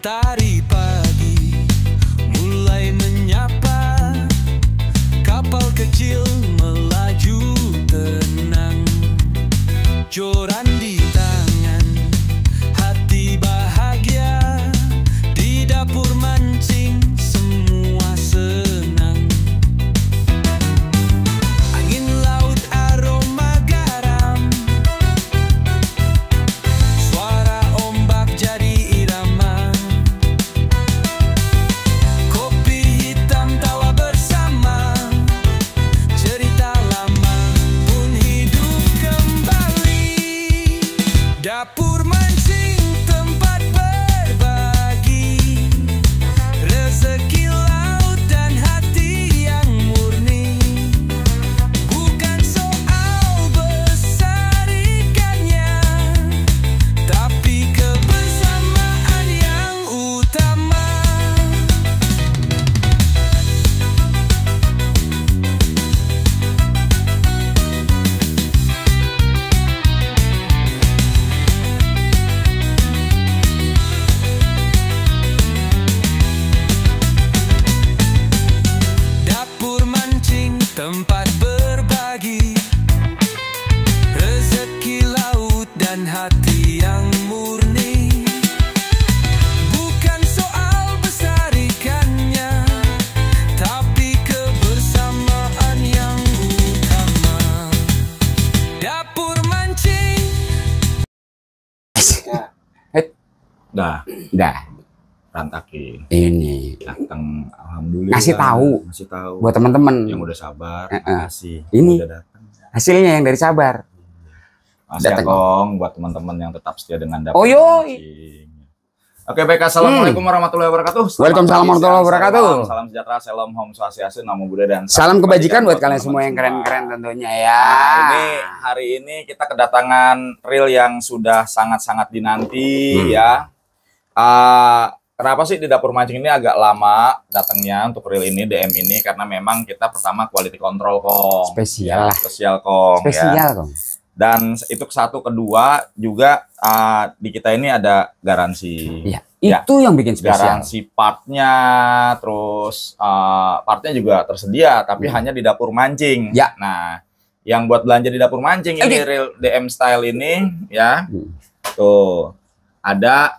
Mentari pagi mulai menyapa, kapal kecil melaju tenang, joran di tangan, hati bahagia, di dapur mancing semua senang. Angin laut aroma garam, suara ombak jadi irama, kopi hitam tawa bersama, cerita lama pun hidup kembali. Dapur mancing tempat berbagi, rezeki laut dan hati yang murni. Bukan soal besar ikannya, tapi kebersamaan yang utama. Dapur mancing tempat berbagi, rezeki laut dan hati yang murni. Bukan soal besar ikannya, tapi kebersamaan yang utama. Dapur mancing. Dah, Dah, rantakin. ini Datang, alhamdulillah. Ngasih tahu. Ngasih tahu. buat teman-teman. Yang udah sabar, Heeh. kasih. Ini. Udah datang. Hasilnya yang dari sabar. Masih ya, Datang. Kong, buat teman-teman yang tetap setia dengan Dapur Oh, yoi. Mancing. Oke, baik. Assalamualaikum warahmatullahi wabarakatuh. Selamat Waalaikumsalam pagi, warahmatullahi siang, wabarakatuh. sore, malam. Salam sejahtera, salam Om Swastiastu, Namo Buddhaya, dan Salam kebajikan buat kalian teman-teman semua yang keren-keren tentunya ya. Nah, hari ini kita kedatangan reel yang sudah sangat-sangat dinanti ya. Kenapa sih di Dapur Mancing ini agak lama datangnya untuk reel ini, DM ini, karena memang kita pertama quality control Kong. Spesial lah. Spesial Kong. Spesial Ya. kong. Dan itu satu, kedua juga di kita ini ada garansi. Iya, Ya. itu yang bikin spesial. Garansi partnya, terus partnya juga tersedia, tapi hanya di Dapur Mancing. Ya. Nah, yang buat belanja di Dapur Mancing ini Oke. real DM style ini ya, Hmm. tuh ada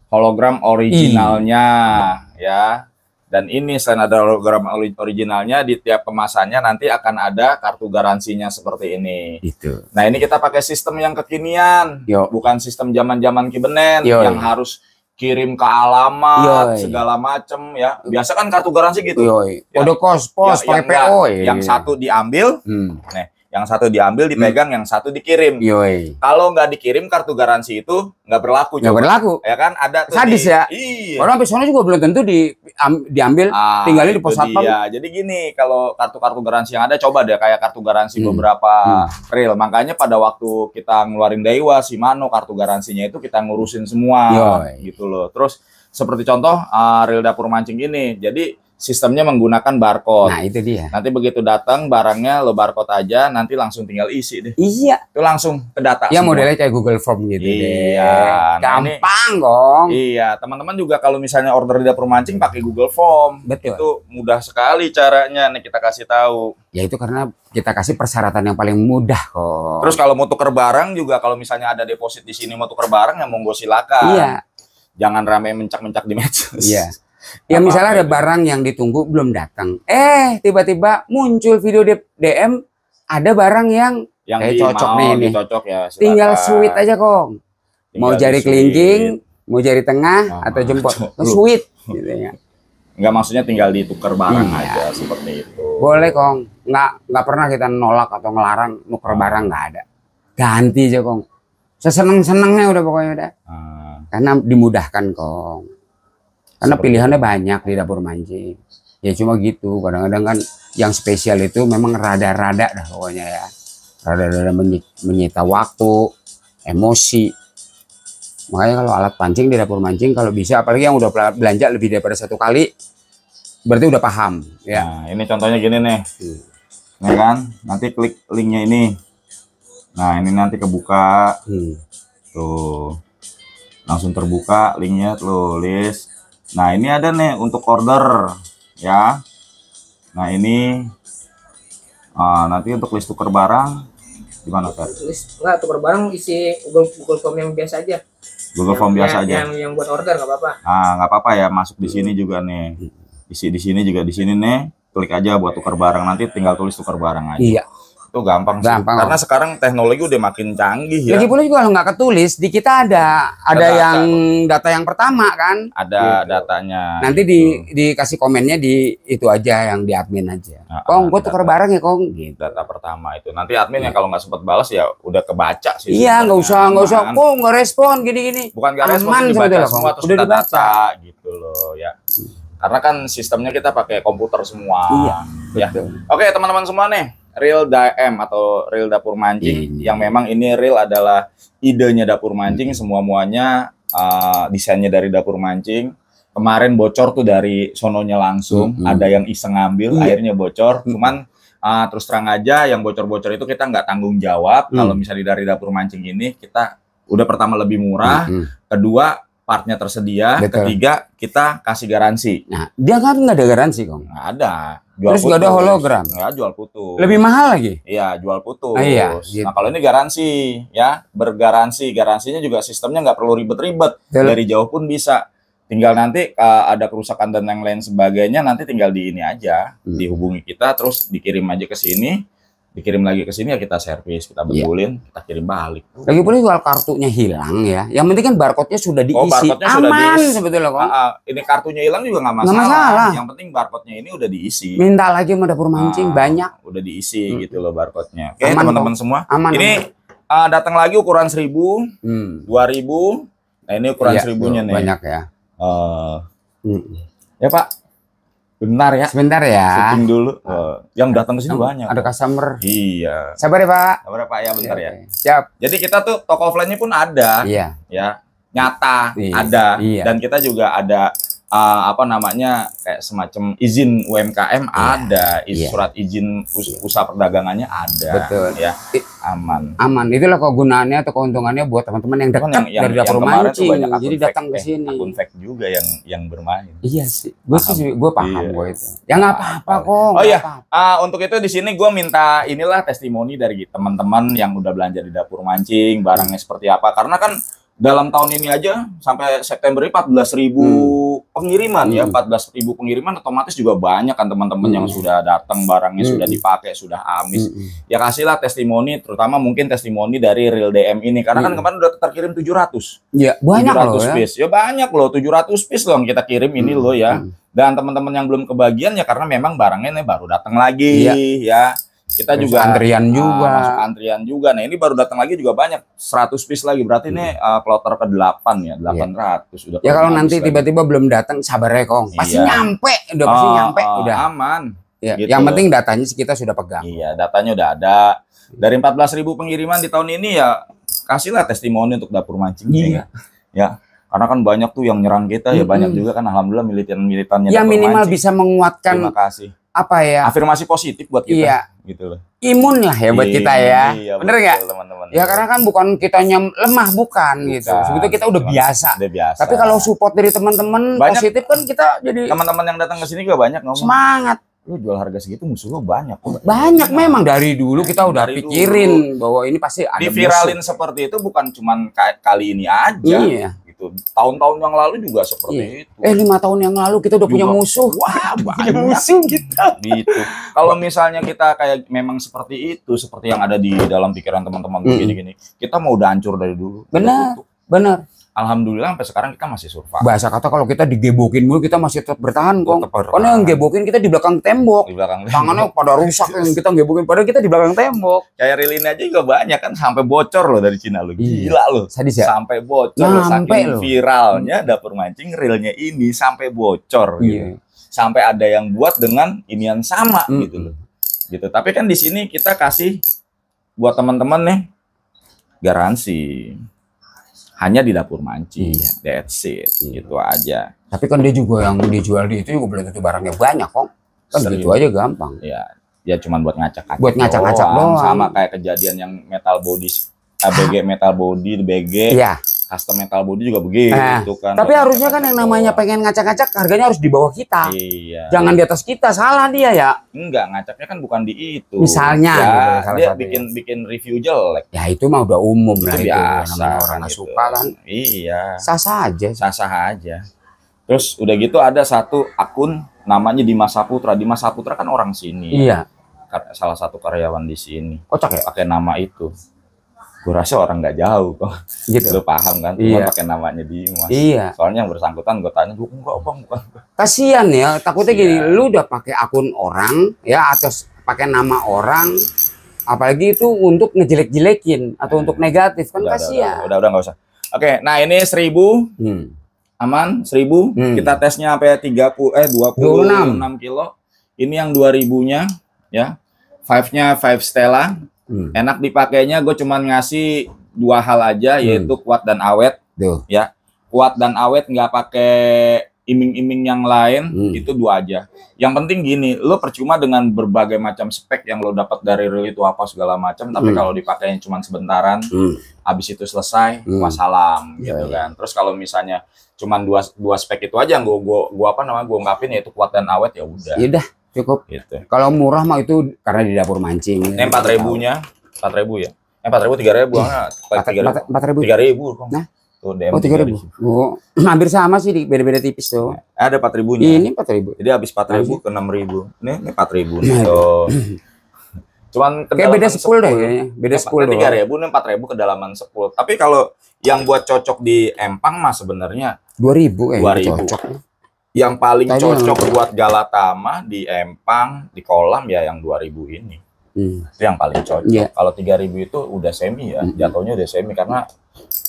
hologram originalnya ya. Dan ini selain ada hologram originalnya, di tiap kemasannya nanti akan ada kartu garansinya seperti ini. Itu. Nah, ini kita pakai sistem yang kekinian, Yo. bukan sistem zaman-zaman Kibenen Yoi. yang harus kirim ke alamat Yoi. segala macem ya. Biasa kan kartu garansi gitu. Yoi. Ya. Kode pos Ya, pakai PO. yang satu diambil, yang satu diambil dipegang, yang satu dikirim. Yoi. Kalau nggak dikirim kartu garansi itu nggak berlaku. Nggak coba. berlaku. Ya kan ada tuh Sadis ya. Iya. Orang sampai sana juga belum tentu diambil, tinggalin di Itu pos satpam. dia. Jadi gini, kalau kartu-kartu garansi yang ada, coba deh kayak kartu garansi Hmm. beberapa reel. Makanya pada waktu kita ngeluarin Daiwa, Shimano, kartu garansinya itu kita ngurusin semua. Yoi. Gitu loh. Terus seperti contoh reel Dapur Mancing ini. Jadi sistemnya menggunakan barcode. Nah, itu dia. Nanti begitu datang barangnya lo barcode aja, nanti langsung tinggal isi deh. Iya. Itu langsung ke data Ya semua. modelnya kayak Google Form gitu deh. Iya. Nah, ini- Gampang dong. Iya, teman-teman juga kalau misalnya order di Dapur Mancing pakai Google Form, Betul. itu mudah sekali caranya. Nih kita kasih tahu. Ya itu karena kita kasih persyaratan yang paling mudah kok. Terus kalau mau tuker barang juga, kalau misalnya ada deposit di sini mau tuker barang, ya monggo silakan. Iya. Jangan rame mencak-mencak di medsos. Iya. Ya Apa-apa misalnya ada itu. barang yang ditunggu belum datang. Tiba-tiba muncul video DM, ada barang yang Yang kayak di cocok mau, nih, nih. dicocok ya. Silakan. tinggal sweet aja kok. Mau Tinggal jari di kelingking, sweet. mau jari tengah Ah, atau jempol, lu. sweet gitu ya. Enggak, maksudnya tinggal ditukar barang Iya. aja seperti itu. Boleh kong, nggak pernah kita nolak atau ngelarang nuker barang, nggak ada. Ganti aja kong. Seseneng-senengnya udah pokoknya udah. Ah, Karena dimudahkan kong. Karena Seperti pilihannya banyak di Dapur Mancing. Ya cuma gitu. Kadang-kadang kan yang spesial itu memang rada-rada dah pokoknya ya. Rada-rada menyita waktu, emosi. Makanya kalau alat pancing di Dapur Mancing kalau bisa, apalagi yang udah belanja lebih daripada satu kali, berarti udah paham ya. Nah, ini contohnya gini nih. Ya kan? Nanti klik linknya ini. Nah, ini nanti kebuka. Hmm. Tuh. Langsung terbuka linknya, tulis. Nah ini ada nih untuk order ya. Nah ini nanti untuk list tuker barang gimana Fer? List enggak tuker barang, isi Google Form yang biasa aja. Google Form biasa aja. Yang buat order nggak apa-apa. Nggak apa-apa ya, masuk di sini juga nih. Isi di sini juga, di sini nih. Klik aja buat tuker barang, nanti tinggal tulis tuker barang aja. Iya. Itu gampang sih. Karena sekarang teknologi udah makin canggih ya. Lagi pula juga kalau nggak ketulis di kita ada yang data yang pertama kan. Ada gitu. Datanya. Nanti dikasih komennya di itu aja, yang di admin aja. Kong, gue tuker barang ya Kong. Gitu. Data pertama itu. Nanti admin yang kalau nggak sempat balas ya udah kebaca sih. Iya, nggak usah. Kok nggak respon gini-gini. Bukan nggak respon, dibaca semua terus udah dibaca gitu loh ya. Karena kan sistemnya kita pakai komputer semua. Iya. Ya. Oke teman-teman semua nih. Real DM atau Real Dapur Mancing yang memang ini real adalah idenya Dapur Mancing, semua-muanya desainnya dari Dapur Mancing. Kemarin bocor tuh dari sononya langsung, ada yang iseng ngambil, akhirnya bocor. Cuman terus terang aja yang bocor-bocor itu kita nggak tanggung jawab. Kalau misalnya dari Dapur Mancing ini kita udah pertama lebih murah, kedua partnya tersedia, ketiga kita kasih garansi. Nah, dia kan nggak ada garansi Kong. Nggak ada. Terus nggak ada hologram. Nggak, jual putus. Lebih mahal lagi. Iya, jual putus. Iya, gitu. Nah kalau ini garansi ya, bergaransi. Garansinya juga sistemnya nggak perlu ribet-ribet. Dari jauh pun bisa. Tinggal nanti ada kerusakan dan yang lain sebagainya, nanti tinggal di ini aja, dihubungi kita, terus dikirim aja ke sini. Dikirim lagi ke sini ya kita servis, kita betulin, kita kirim balik. Lagi pula soal kartunya hilang ya. Yang penting kan barcode-nya sudah diisi. Barcode-nya aman sudah diisi. Sebetulnya Kong. Ini kartunya hilang juga nggak masalah. Nggak masalah. Yang penting barcode-nya ini udah diisi. Minta lagi sama Dapur Mancing banyak. Udah diisi gitu loh barcode-nya. Oke teman-teman semua. Aman. Ini datang lagi ukuran 1000, 2000. Nah ini ukuran 1000-nya nih. Banyak ya. Ya Pak. Bentar ya. Sebentar ya. Syuting dulu. Yang datang ke sini banyak. Ada customer. Iya. Sabar ya Pak. Sabar ya Pak ya, bentar ya. Siap. Jadi kita tuh toko offline-nya pun ada. Iya. Ya. Nyata ada. Dan kita juga ada kayak semacam izin UMKM ada, surat izin usaha perdagangannya ada. Betul. Ya. Aman. Itulah kegunaannya atau keuntungannya buat teman-teman yang dekat dari Dapur Mancing. Jadi datang ke sini. Akun fake juga yang bermain. Iya sih. Gue paham gue itu. Ya nggak apa-apa kok. Oh iya. Untuk itu di sini gue minta inilah testimoni dari teman-teman yang udah belanja di Dapur Mancing, barangnya seperti apa. Karena kan dalam tahun ini aja sampai September ini 14.000 pengiriman ya, 14.000 pengiriman, otomatis juga banyak kan teman-teman yang sudah datang, barangnya sudah dipakai, sudah habis. Ya kasihlah testimoni, terutama mungkin testimoni dari Real DM ini karena kan kemarin udah terkirim 700. Ya, banyak 700 loh ya. piece. Ya banyak loh, 700 piece loh yang kita kirim ini loh ya. Dan teman-teman yang belum kebagian ya karena memang barangnya ini baru datang lagi ya. Kita juga antrian juga. Masuk antrian juga. Nah, ini baru datang lagi juga banyak, 100 piece lagi. Berarti ini kloter ke-8 ya, 800 udah. Ya kalau nanti tiba-tiba belum datang, sabar ya Kong. Pasti nyampe, pasti nyampe, udah aman. Ya, gitu. Yang penting datanya kita sudah pegang. Iya, datanya udah ada. Dari 14.000 pengiriman di tahun ini ya kasihlah testimoni untuk Dapur Mancing. Iya. Ya. Karena kan banyak tuh yang nyerang kita ya, banyak juga kan alhamdulillah militan-militannya ya Dapur minimal Mancing. bisa menguatkan. Terima kasih. Apa ya? Afirmasi positif buat kita. Iya. Gitu loh. Imun lah ya buat kita ya. Iya, bener nggak? Teman-teman. Ya karena kan bukan kitanya lemah, bukan gitu. Sebetulnya kita udah biasa. Udah biasa. Tapi kalau support dari teman-teman positif kan kita jadi teman-teman yang datang ke sini juga banyak ngomong. Semangat. Lu jual harga segitu musuh lu banyak. Banyak memang dari dulu kita udah pikirin bahwa ini pasti ada diviralin musuh. Seperti itu bukan cuman kali ini aja. Iya. Gitu. Tahun-tahun yang lalu juga seperti itu. 5 tahun yang lalu kita udah punya musuh. Wah, banyak musuh kita. Gitu. Kalau misalnya kita kayak memang seperti itu, seperti yang ada di dalam pikiran teman-teman begini-gini, kita mau udah hancur dari dulu. Benar. Benar. Alhamdulillah sampai sekarang kita masih survive. Bahasa kata kalau kita digebokin mulu kita masih tetap bertahan kok. Karena yang gebokin kita di belakang tembok. Di belakang tangannya pada rusak yang kita gebokin, padahal kita di belakang tembok. Kayak reel ini aja juga banyak kan sampai bocor loh dari Cina loh. Gila loh. Sadis ya? Sampai bocor loh, saking viralnya Dapur Mancing reelnya ini sampai bocor gitu. Sampai ada yang buat dengan inian sama gitu loh. Gitu. Tapi kan di sini kita kasih buat teman-teman nih garansi. Hanya di Dapur Mancing, that's it, gitu aja. Tapi kan dia juga yang dijual di itu juga belum tentu barangnya banyak kok. Kan gitu aja gampang. Ya cuman buat ngacak-ngacak. Buat ngacak-ngacak doang. Sama kayak kejadian yang metal body, BG metal body, BG. custom metal body juga begitu kan. Tapi harusnya kan yang namanya pengen ngacak-ngacak harganya harus di bawah kita. Iya. Jangan di atas kita, salah dia ya. Enggak, ngacaknya kan bukan di itu. Misalnya ya, gitu, salah dia satunya. bikin review jelek. Ya itu mah udah umum lah itu. Biasa Namanya orang kan nggak gitu. suka kan. Iya. Sah-sah aja. Sah-sah aja. Terus udah gitu ada satu akun namanya Dimas Saputra. Dimas Saputra kan orang sini. Iya. Salah satu karyawan di sini. Kocak ya? Pakai nama itu. Gue rasa orang nggak jauh kok. Gitu. Lu paham kan? Iya. Cuma pakai namanya Dimas. Iya. Soalnya yang bersangkutan gue tanya, enggak bang, bukan. Kasian ya, takutnya gini, Kasian. lu udah pakai akun orang ya atau pakai nama orang, apalagi itu untuk ngejelek-jelekin atau untuk negatif kan kasian. Udah nggak usah. Oke, nah ini 1000 aman, 1000. Kita tesnya sampai 26 kilo. Ini yang 2000-nya ya. 5-nya 5 Stella. Enak dipakainya, gue cuman ngasih 2 hal aja, yaitu kuat dan awet. Tuh. Ya, kuat dan awet, nggak pakai iming-iming yang lain. Itu 2 aja. Yang penting gini, lo percuma dengan berbagai macam spek yang lo dapat dari reel itu apa segala macam, tapi kalau dipakainya cuman sebentaran, habis itu selesai, wassalam gitu kan. Terus kalau misalnya cuman dua spek itu aja, gua ungkapin, yaitu kuat dan awet, ya udah. Ya udah, cukup. Gitu. Kalau murah mah itu karena di dapur mancing. Ini 4.000-nya, 4.000 ya. 4.000, 3.000, 4.000. 3.000 kok. Nah. Tuh, DM Oh 3.000. Oh, hampir sama sih, beda-beda tipis tuh. Ada 4.000-nya. Ini 4.000. Jadi habis 4.000 ke 6.000. Ini 4.000 nih. Tuh. Cuman Kayak beda 10 deh kayaknya. Beda 10 doang. 3.000 nih, 4.000 kedalaman 10. Tapi kalau yang buat cocok di empang mah sebenarnya 2.000 2.000. cocok. Yang paling Tadi cocok yang- buat Galatama di empang, di kolam ya yang 2.000 ini. Itu yang paling cocok. Iya. Kalau 3.000 itu udah semi ya, jatuhnya udah semi karena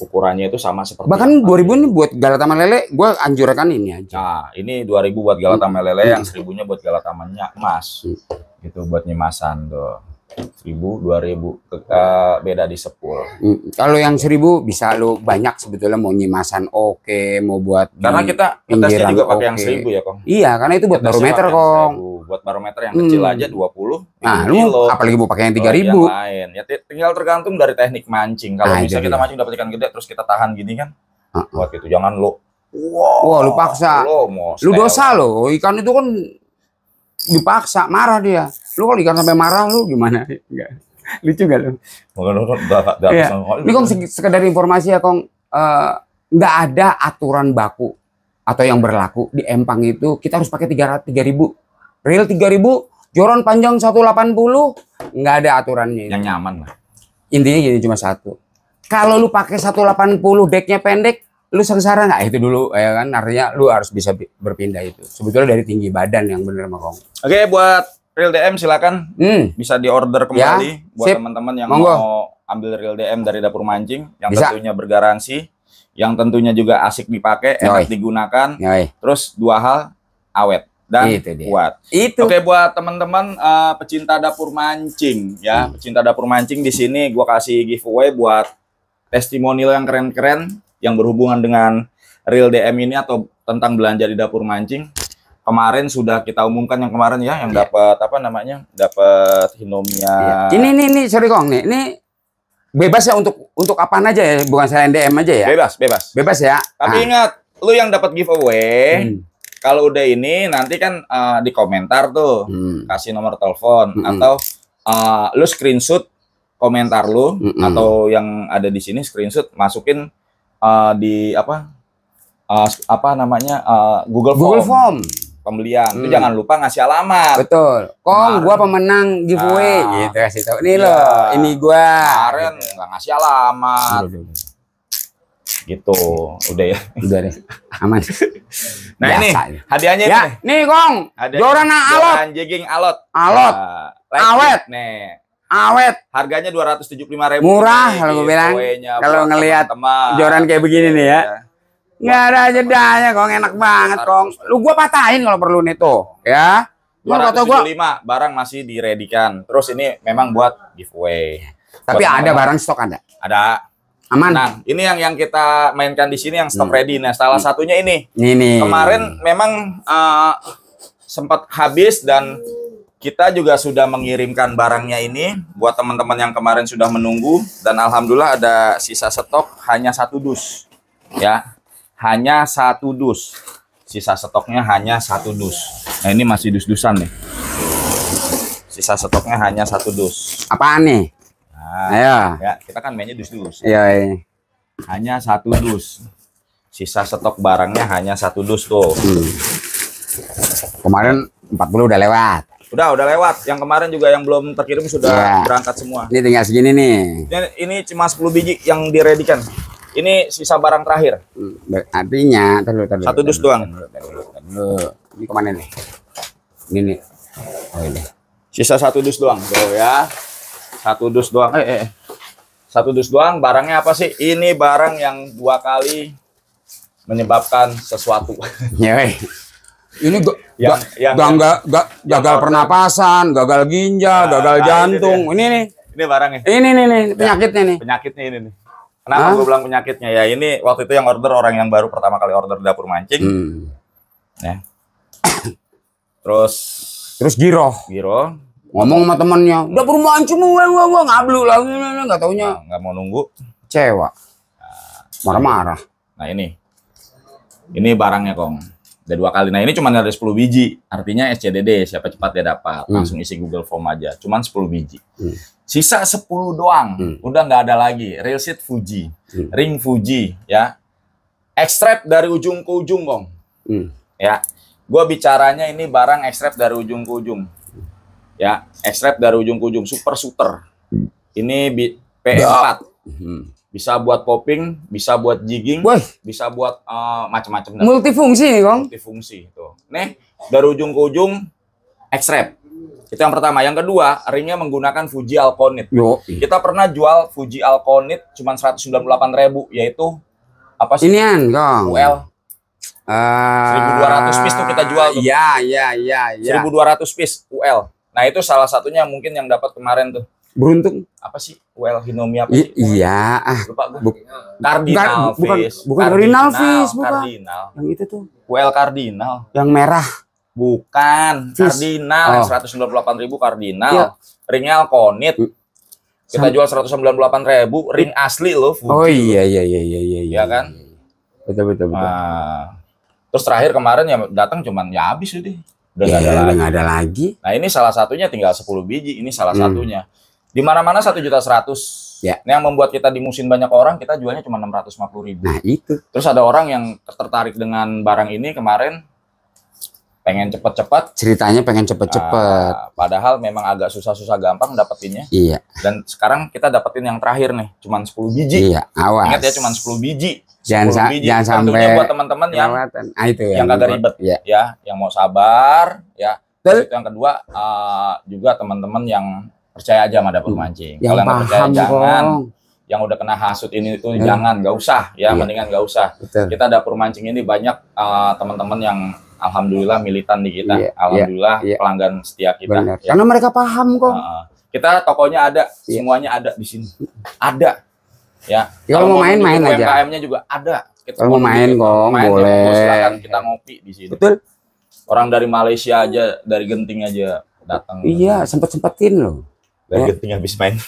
ukurannya itu sama seperti Bahkan yang 2.000 ini buat Galatama lele, gue anjurkan ini aja. Nah, ini 2.000 buat Galatama lele, yang 1.000-nya buat Galatamanya emas. Gitu buat nyimasan tuh. 1.000, 2.000 beda di 10. Kalau yang 1.000 bisa lo banyak sebetulnya, mau nyimasan oke, mau buat Karena di kita tesnya pinggiran juga pakai yang oke. 1.000 ya, Kong. Iya, karena itu buat Tesnya barometer, pakai yang Kong. 1.000. Buat barometer yang kecil aja 20. Nah, ini lu loh. apalagi mau pakai yang Kalau 3.000. yang lain ya tinggal tergantung dari teknik mancing. Kalau Nah, bisa itu kita dia. mancing dapat ikan gede terus kita tahan gini kan. Buat gitu jangan lo. Wah, lu paksa. Mau Lu dosa lo, ikan itu kan dipaksa, marah dia. Lu kalau ikan sampai marah lu gimana? Enggak. Lucu gak lu? Iya. Ini Kong sekedar informasi ya Kong, nggak ada aturan baku atau yang berlaku di empang itu kita harus pakai 3.000. Reel 3.000, joran panjang 180, nggak ada aturannya. yang nyaman lah. Intinya gini cuma satu. Kalau lu pakai 180 decknya pendek, lu sengsara nggak? Itu dulu ya kan, artinya lu harus bisa berpindah itu. Sebetulnya dari tinggi badan yang bener mah Kong. Oke, buat Reel DM silakan bisa diorder kembali buat sip. teman-teman yang Monggo. mau ambil Reel DM dari Dapur Mancing yang Bisa. tentunya bergaransi, yang tentunya juga asik dipakai, enak Yoi. digunakan. Yoi. Terus 2 hal, awet dan Itu dia. kuat. Itu. Oke, buat teman-teman pecinta dapur mancing ya, pecinta dapur mancing di sini gua kasih giveaway buat testimonial yang keren-keren yang berhubungan dengan Reel DM ini atau tentang belanja di dapur mancing. Kemarin sudah kita umumkan yang kemarin ya, yang dapat apa namanya? Dapat Hinomia. Ini sorry Kong nih. Ini bebas ya untuk apaan aja ya, bukan selain DM aja ya. Bebas, bebas. Bebas ya. Tapi ingat, lu yang dapat giveaway, kalau udah ini nanti kan di komentar tuh kasih nomor telepon atau lu screenshot komentar lu atau yang ada di sini screenshot masukin di apa namanya Google Form pembelian. Itu jangan lupa ngasih alamat. Betul. Kong, gua pemenang giveaway gitu kasih tahu. Ini loh, ini gua. Kemarin nggak ngasih alamat. Gitu, udah ya. Udah deh, aman. Nah Biasa ini ini. hadiahnya Ya, nih. nih Kong. Joran alot. Joran jigging alot. Alot. Awet. Nih. Awet. Harganya 275.000. Murah kalau gue bilang. Kalau ngelihat joran kayak begini nih ya. Nggak ada jedanya Kong, enak banget Kong. Lu gua patahin kalau perlu nih tuh, ya. Lu kata gua 275 barang masih diredikan. Terus ini memang buat giveaway. tapi Buat ada barang stok ada. Ada. Aman. Nah, ini yang kita mainkan di sini yang stock ready. Nah, salah satunya ini. Ini. Kemarin memang sempat habis dan kita juga sudah mengirimkan barangnya ini buat teman-teman yang kemarin sudah menunggu dan alhamdulillah ada sisa stok hanya 1 dus. ya. Hanya 1 dus. Sisa stoknya hanya 1 dus. Nah, ini masih dus-dusan nih. Sisa stoknya hanya 1 dus. Apaan nih? Nah, Ayo. ya, kita kan mainnya dus-dus. Iya. Hanya 1 dus. Sisa stok barangnya hanya 1 dus tuh. Kemarin 40 udah lewat. Udah lewat. Yang kemarin juga yang belum terkirim sudah Iya. berangkat semua. Ini tinggal segini nih. Ini cuma 10 biji yang diredikan. Ini sisa barang terakhir. Artinya, Satu dus doang. Ini kemana nih? Ini nih. Oh ini. Sisa 1 dus doang. Tuh ya. 1 dus doang. 1 dus doang. Barangnya apa sih? Ini barang yang 2 kali menyebabkan sesuatu. Ya, weh. Ini gagal order. pernapasan, gagal ginjal, gagal jantung. Ini nih. Ini barangnya. Ini nih penyakitnya nih. Penyakitnya ini nih. Kenapa gue bilang penyakitnya? Ya ini waktu itu yang order orang yang baru pertama kali order di dapur mancing. Ya. Terus Giro. Ngomong sama temennya, dapur mancing gua ngablu lagi, nggak taunya nggak mau nunggu. Kecewa. Marah-marah. Nah ini barangnya Kong. Ada 2 kali. Nah ini cuma ada 10 biji. Artinya SCDD, siapa cepat dia dapat. Langsung isi Google Form aja. Cuman 10 biji. Sisa 10 doang. Udah nggak ada lagi. Real seed Fuji. Ring Fuji. Ya. Ekstrap dari ujung ke ujung Kong. Ya. Gua bicaranya ini barang ekstrap dari ujung ke ujung. Ya. Ekstrap dari ujung ke ujung. Super shooter. Ini P4. Bisa buat popping, bisa buat jigging, bisa buat macam-macam. Multifungsi nih, Kong. Multifungsi tuh. Nih, dari ujung ke ujung X-Rap. Itu yang pertama. Yang kedua, ringnya menggunakan Fuji Alconit. Kita pernah jual Fuji Alconit cuma 198.000, yaitu apa sih? Inian, Kong. UL. 1.200 piece tuh kita jual tuh. Iya. 1.200 piece UL. Nah, itu salah satunya mungkin yang dapat kemarin tuh. Beruntung. Apa sih? UL Hinomi apa sih? Iya, lupa gue. Cardinal Fish. Bukan Cardinal Fish, bukan. Cardinal. Yang itu tuh. UL Cardinal. Yang merah. Bukan. Fish. Cardinal. 198.000 Cardinal. Ya. Ringnya Alconit. Kita jual 198.000. Ring asli loh. Fuji. Oh iya. Iya kan? Betul. Nah, terus terakhir kemarin ya datang cuman ya habis udah. Udah nggak ada lagi. Nah ini salah satunya tinggal 10 biji. Ini salah satunya. Di mana-mana 1.100.000. Ya. Ini yang membuat kita dimusin banyak orang, kita jualnya cuma 650.000. Nah itu. Terus ada orang yang tertarik dengan barang ini kemarin, pengen cepet-cepet. Ceritanya pengen cepet-cepet. Padahal memang agak susah-susah gampang dapetinnya. Iya. Dan sekarang kita dapetin yang terakhir nih, cuma 10 biji. Iya, awas. Ingat ya, cuma 10 biji. Jangan Tentunya sampai buat teman-teman yang itu yang kagak ribet, ya, yang mau sabar, ya. Terus itu yang kedua, juga teman-teman yang percaya aja sama dapur mancing. Kalau yang percaya jangan, yang udah kena hasut ini itu jangan, nggak usah, ya, mendingan nggak usah. Betul. Kita dapur mancing ini banyak teman-teman yang alhamdulillah militan di kita, alhamdulillah pelanggan setia kita. Ya. Karena mereka paham kok. Kita tokonya ada, semuanya ada di sini, ada. Ya, kalau mau main aja. UMKM-nya juga ada. Kalau mau main kok, boleh. Silakan kita ngopi di sini. Betul. Orang dari Malaysia aja, dari Genting aja datang. Iya, sempetin loh. Dari Genting habis main.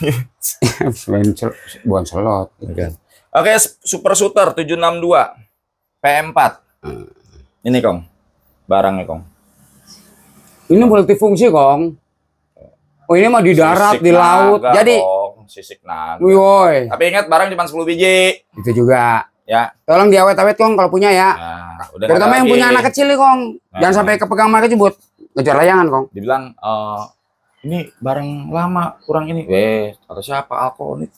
Bukan slot. Oke, Super Shooter 762 P4. Ini Kong, barangnya Kong. Ini multifungsi Kong. Oh ini mah di darat, di laut. Naga, jadi sisik naga. Woi. Tapi ingat barang cuma 10 biji. Itu juga. Ya. Tolong diawet-awet Kong kalau punya ya. Nah, udah terutama yang punya anak kecil nih Kong. Jangan sampai kepegang mereka jebut. Ngejar layangan Kong. Dibilang ini barang lama kurang ini. Kata siapa Alconit.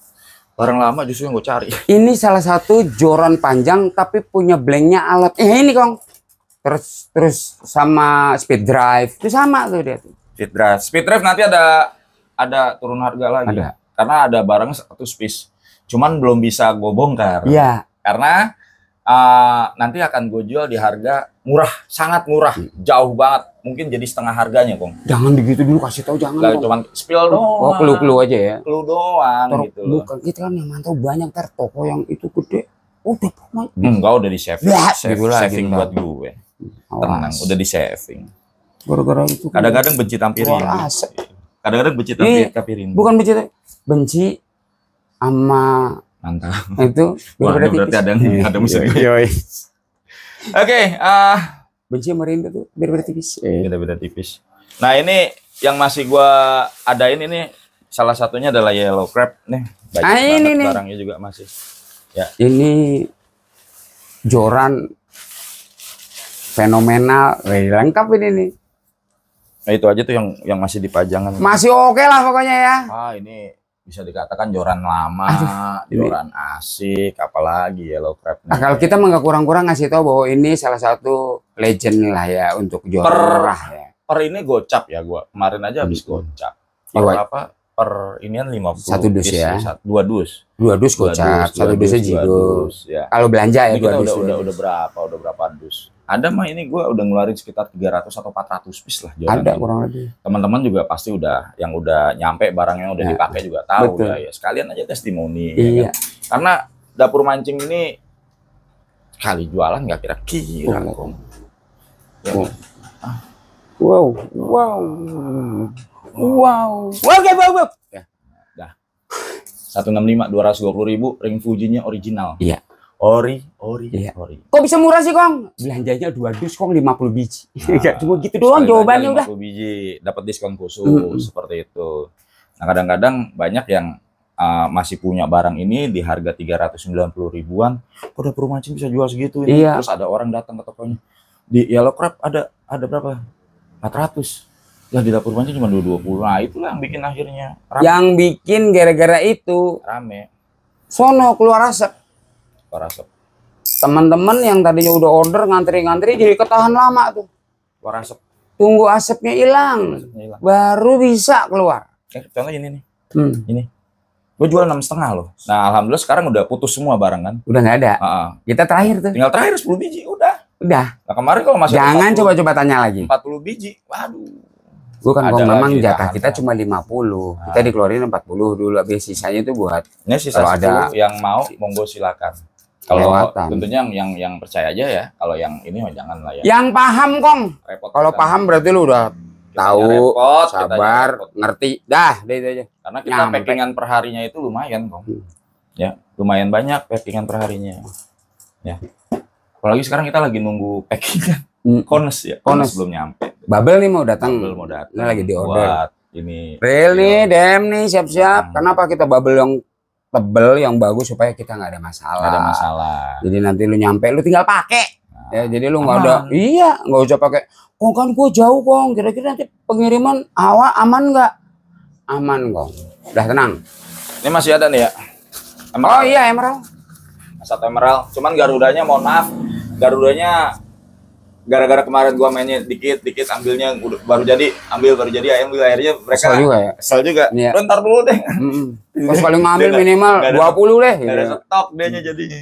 Barang lama justru yang gue cari. Ini salah satu joran panjang tapi punya blanknya alat. Ini Kong. Terus sama speed drive. Itu sama tuh dia tuh. Speed drive. Speed drive nanti ada turun harga lagi. Ada. Karena ada barang 100 piece. Cuman belum bisa gue bongkar. Iya. Karena nanti akan gue jual di harga murah, sangat murah, jauh banget. Mungkin jadi setengah harganya, Kong. Jangan begitu dulu, kasih tahu jangan. Gak cuma spill doang. Oh, clue aja ya. Clue doang gitu loh. Bukan kita kan yang mantau banyak toko yang itu gede. Udah enggak, udah di saving. Ya, saving buat gue. Tenang, udah di saving. Gara-gara itu. Kadang-kadang benci tampirin. Kadang-kadang benci tampirin. Bukan benci sama Mantap. Itu Wah, biar berarti tipis. ada musuh. Yoi. Oke, Benci sama rindu tuh biar tipis. beda-beda tipis. Nah, ini yang masih gua adain ini salah satunya adalah yellow crab nih. Banyak ini banget nih. barangnya juga masih. Ya. Ini joran fenomenal, lengkap ini nih. Nah, itu aja tuh yang masih dipajangan. Masih oke lah pokoknya ya. Ini bisa dikatakan joran lama, joran asik, apalagi yellow crab. Nah, kalau kita nggak kurang-kurang ngasih tahu bahwa ini salah satu legend lah ya untuk joran ya. Per ini gocap ya, gua kemarin aja habis gocap. Per Iya, apa? Per inian 50. Satu dus ya. Dua dus. Dua dus gocap, satu dusnya jigo. Ya. Kalau belanja ya Ini dua kita dus. udah berapa dus. Ada mah ini gua udah ngeluarin sekitar 300 atau 400 piece lah joran. Ada ini. kurang lebih. Teman-teman juga pasti udah yang udah nyampe barangnya udah Ya. dipakai juga tahu Betul. ya. Sekalian aja testimoni. Iya. Ya kan? Karena dapur mancing ini kali jualan nggak kira-kira Oh. kok. Ya, Oh. Wow, wow, wow. Oke, wow. Ya. 165 220.000 ring Fujinya original. Iya. Ori. Iya. Kok bisa murah sih, Kong? Belanjanya 2 dus, Kong 50 biji. Enggak cuma gitu doang Sekali jawabannya aja udah. 50 biji dapat diskon khusus seperti itu. Nah, kadang-kadang banyak yang masih punya barang ini di harga 390 ribuan. Kok dapur mancing bisa jual segitu ini? Iya. Terus ada orang datang ke tokonya. Di Yellow Crab ada berapa? 400. Ya di dapur mancing cuma 220. Nah, itulah yang bikin akhirnya Yang bikin gara-gara itu rame. sono keluar asap. Warasep. Teman-teman yang tadinya udah order ngantri-ngantri jadi ketahan lama tuh. Warasep. Tunggu asapnya hilang, Hilang. baru bisa keluar. Contoh ini nih. Hmm. Ini. Gue jual 6,5 loh. Nah, alhamdulillah sekarang udah putus semua barang kan. Udah nggak ada. Kita terakhir tuh. Tinggal terakhir 10 biji udah. Udah. Nah, kemarin kalau masih Jangan 40 coba-coba tanya lagi. 40 biji. Waduh. Bukan Ada kok memang lagi jatah tahan. kita cuma 50. Kita dikeluarin 40 dulu. Habis sisanya itu buat Ini sisa Kalau 10 yang mau monggo silakan. Kalau Kelewatan. tentunya yang percaya aja ya. Kalau yang ini mah jangan lah ya. yang paham, Kong. Repot. Kalau kita. paham berarti lu udah Kitanya tahu, repot, kitanya sabar, repot. ngerti. Dah, itu aja. Karena kita Nyampe. packingan perharinya itu lumayan, Kong. Ya, lumayan banyak packingan perharinya. Ya. Apalagi sekarang kita lagi nunggu packingan. Kones ya. Kones. Belum nyampe. Babel nih mau datang. Belum mau datang. Ini lagi di order. Buat ini. Real nih, DM nih, siap-siap. Kenapa kita bubble yang tebel, yang bagus supaya kita nggak ada masalah. Nggak ada masalah. Jadi nanti lu nyampe, lu tinggal pakai. Ya, jadi lu nggak ada, Aman. iya, nggak usah pakai. Kong kan gua jauh, Kong. Kira-kira nanti pengiriman aman nggak? Aman, Kong. Udah tenang. Ini masih ada nih ya. Oh iya, Emerald. Satu emerald. Cuman Garudanya mohon maaf. Garudanya gara-gara kemarin gua mainnya dikit-dikit ambilnya baru jadi akhirnya mereka Kesel juga ya. kesel juga. Iya. Lu ntar dulu deh. Pas kali ngambil Dia nggak- minimal nggak ada- 20 deh. Gak ada gitu. stok dianya jadinya.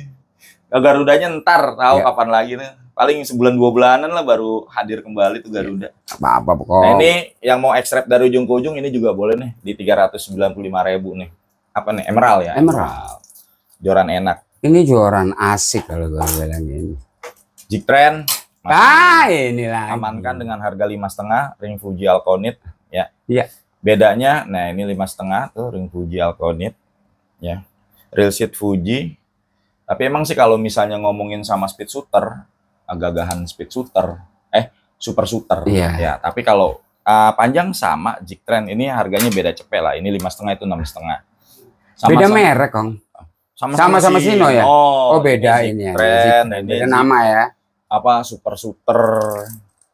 Nah, Garudanya ntar tahu Iya. kapan lagi nih. Paling sebulan 2 bulanan lah baru hadir kembali tuh Garuda. Apa-apa, Nah, Kong. ini yang mau ekstrap dari ujung ke ujung ini juga boleh nih di 395.000 nih. Apa nih? Emerald ya? Emerald. Joran enak. Ini joran asik kalau gua bilang ini. Jig Trend Ini lah. amankan dengan harga 5,5 ring Fuji Alconit ya. Iya. Bedanya, nah ini 5,5 tuh ring Fuji Alconit ya. Real seat Fuji. Tapi emang sih kalau misalnya ngomongin sama speed shooter, gagahan speed shooter, super shooter Iya. ya. Tapi kalau panjang sama Jig Trend ini harganya beda cepet lah. Ini 5,5 itu 6,5. Beda merek, Kong. Sama Sino ya? Oh, beda ini ya. Trend, ini Beda nama ya. apa super shooter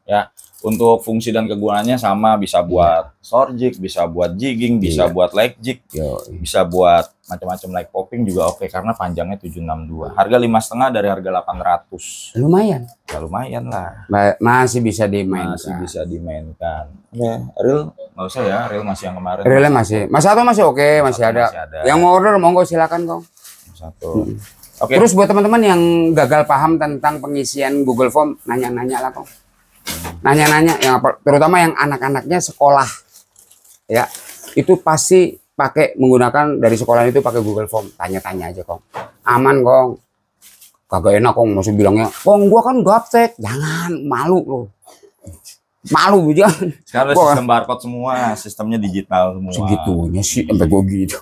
ya. Untuk fungsi dan kegunaannya sama, bisa buat short jig, bisa buat jigging, bisa Iya. buat leg jig, Yo. bisa buat macam-macam leg popping juga oke karena panjangnya 762. Harga 5,5 dari harga 800. Lumayan. Ya lumayan lah. Masih bisa dimainkan. Masih bisa dimainkan. Ya, real nggak usah ya, real masih yang kemarin. Realnya masih. Mas Satu masih oke, masih ada. Masih ada. Yang mau order monggo silakan, Kong. Satu. Oke. Terus buat teman-teman yang gagal paham tentang pengisian Google Form, nanya-nanya lah, Kong. Nanya-nanya yang apa, terutama yang anak-anaknya sekolah. Ya, itu pasti pakai menggunakan dari sekolah itu pakai Google Form. Tanya-tanya aja, Kong. Aman, Kong. Kagak enak, Kong, masih bilangnya, "Kong, gua kan gaptek." Jangan, malu loh. Malu jangan. Sekarang ada Gua- sistem barcode semua, sistemnya digital semua. Segitunya sih sampai gua gitu.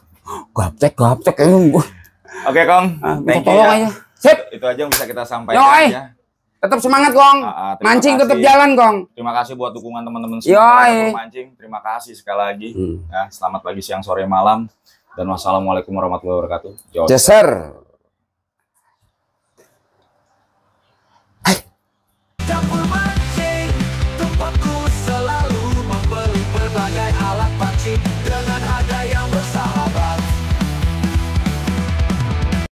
Gaptek emang gua. Oke, Kong. Minta Thank you tolong ya. aja. Sip. Itu aja yang bisa kita sampaikan Yoi. ya. Tetap semangat, Kong. Terima Mancing kasih. tetap jalan, Kong. Terima kasih buat dukungan teman-teman Yoi. semua mancing. Terima kasih sekali lagi. Ya, selamat pagi, siang, sore, malam. Dan wassalamualaikum warahmatullahi wabarakatuh. Jeser.